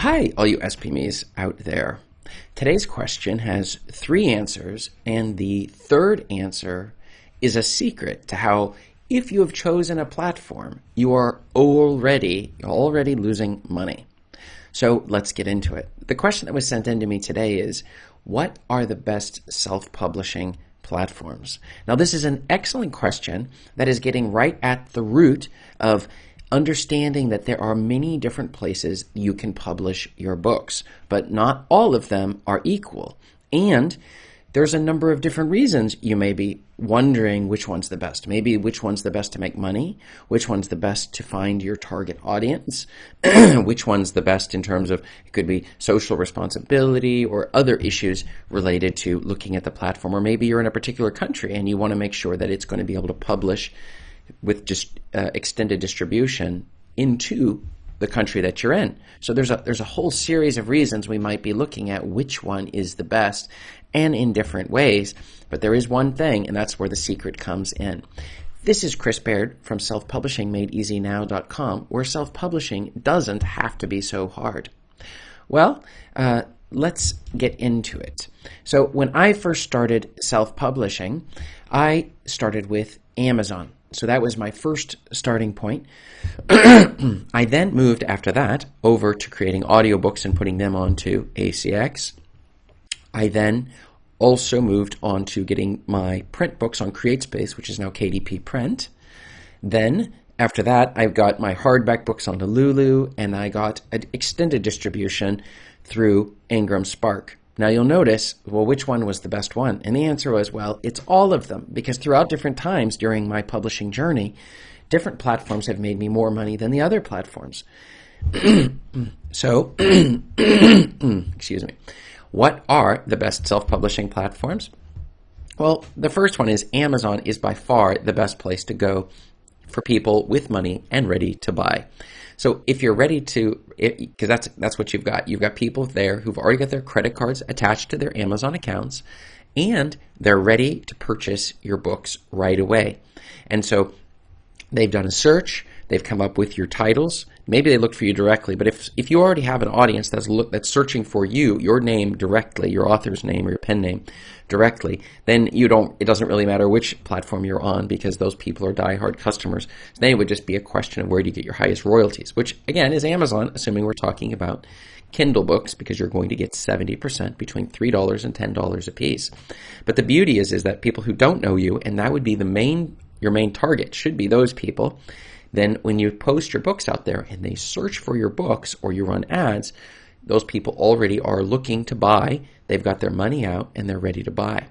Hi, all you SPMEs out there. Today's question has 3 answers, and the third answer is a secret to how, if you have chosen a platform, you are already losing money. So let's get into it. The question that was sent in to me today is, what are the best self-publishing platforms? Now, this is an excellent question that is getting right at the root of understanding that there are many different places you can publish your books, but not all of them are equal. And there's a number of different reasons you may be wondering which one's the best. Maybe which one's the best to make money, which one's the best to find your target audience, which one's the best in terms of, it could be social responsibility or other issues related to looking at the platform. Or maybe you're in a particular country and you want to make sure that it's going to be able to publish with just extended distribution into the country that you're in. So there's a whole series of reasons we might be looking at which one is the best, and in different ways. But there is one thing, and that's where the secret comes in. This is Chris Baird from selfpublishingmadeeasynow.com, where self-publishing doesn't have to be so hard. Well, let's get into it. So when I first started self-publishing, I started with Amazon. So that was my first starting point. I then moved after that over to creating audiobooks and putting them onto ACX. I then also moved on to getting my print books on CreateSpace, which is now KDP Print. Then after that, I've got my hardback books onto Lulu, and I got an extended distribution through Ingram Spark. Now you'll notice, well, which one was the best one? And the answer was, well, it's all of them, because throughout different times during my publishing journey, different platforms have made me more money than the other platforms. So, excuse me. What are the best self-publishing platforms? Well, the first one is Amazon is by far the best place to go for people with money and ready to buy. So if you're ready to, because that's what you've got. You've got people there who've already got their credit cards attached to their Amazon accounts, and they're ready to purchase your books right away. And so they've done a search, they've come up with your titles. Maybe they looked for you directly, but if you already have an audience that's searching for you, your name directly, your author's name or your pen name directly, then it doesn't really matter which platform you're on, because those people are diehard customers. So then it would just be a question of where do you get your highest royalties, which again is Amazon, assuming we're talking about Kindle books, because you're going to get 70% between $3 and $10 a piece. But the beauty is that people who don't know you, and that would be your main target should be those people. Then when you post your books out there and they search for your books or you run ads, those people already are looking to buy. They've got their money out and they're ready to buy.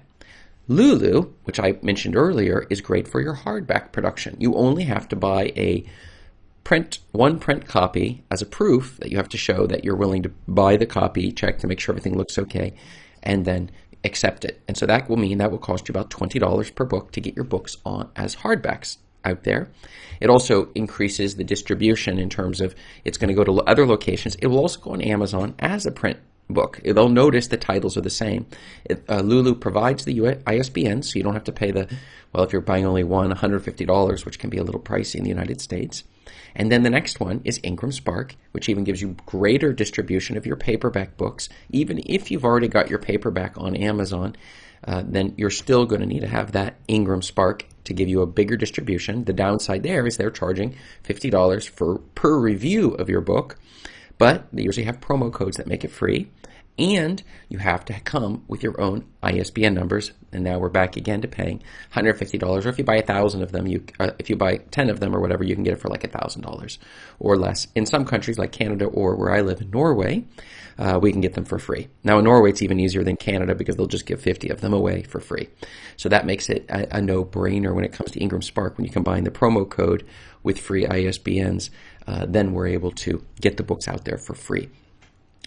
Lulu, which I mentioned earlier, is great for your hardback production. You only have to buy one print copy as a proof that you have to show that you're willing to buy the copy, check to make sure everything looks okay, and then accept it. And so that will mean that will cost you about $20 per book to get your books on as hardbacks out there. It also increases the distribution in terms of it's going to go to other locations. It will also go on Amazon as a print book. They'll notice the titles are the same. Lulu provides the ISBN, so you don't have to pay if you're buying only one, $150, which can be a little pricey in the United States. And then the next one is Ingram Spark, which even gives you greater distribution of your paperback books. Even if you've already got your paperback on Amazon, then you're still going to need to have that Ingram Spark to give you a bigger distribution. The downside there is they're charging $50 per review of your book, but they usually have promo codes that make it free, and you have to come with your own ISBN numbers. And now we're back again to paying $150, or if you buy 1,000 of them, if you buy 10 of them or whatever, you can get it for like $1,000 or less. In some countries like Canada or where I live in Norway, we can get them for free. Now in Norway it's even easier than Canada, because they'll just give 50 of them away for free. So that makes it a no-brainer when it comes to Ingram Spark. When you combine the promo code with free ISBNs, then we're able to get the books out there for free.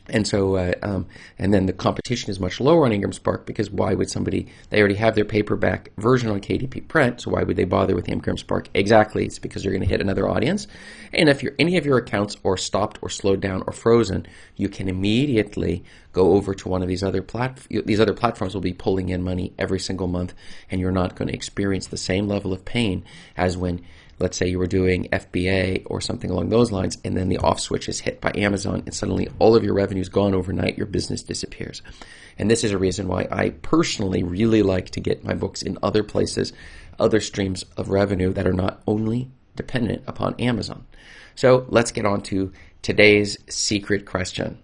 And so, and then the competition is much lower on Ingram Spark, because why would they already have their paperback version on KDP Print, so why would they bother with Ingram Spark? Exactly, it's because you're going to hit another audience. And if any of your accounts are stopped or slowed down or frozen, you can immediately go over to one of these other platforms. These other platforms will be pulling in money every single month, and you're not going to experience the same level of pain as when let's say you were doing FBA or something along those lines, and then the off switch is hit by Amazon, and suddenly all of your revenue is gone overnight, your business disappears. And this is a reason why I personally really like to get my books in other places, other streams of revenue that are not only dependent upon Amazon. So let's get on to today's secret question.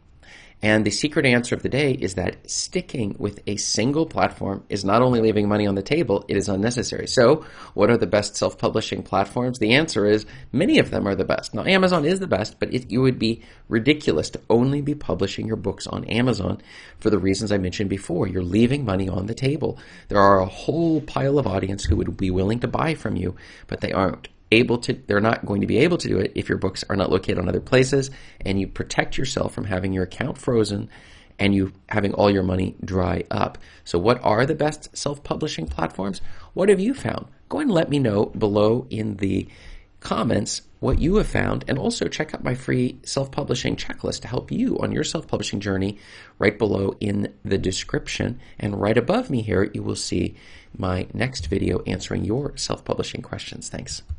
And the secret answer of the day is that sticking with a single platform is not only leaving money on the table, it is unnecessary. So what are the best self-publishing platforms? The answer is many of them are the best. Now, Amazon is the best, but it would be ridiculous to only be publishing your books on Amazon for the reasons I mentioned before. You're leaving money on the table. There are a whole pile of audience who would be willing to buy from you, but they're not going to be able to do it if your books are not located on other places, and you protect yourself from having your account frozen and you having all your money dry up. So what are the best self-publishing platforms? What have you found? Go ahead and let me know below in the comments what you have found, and also check out my free self-publishing checklist to help you on your self-publishing journey right below in the description. And right above me here, you will see my next video answering your self-publishing questions. Thanks.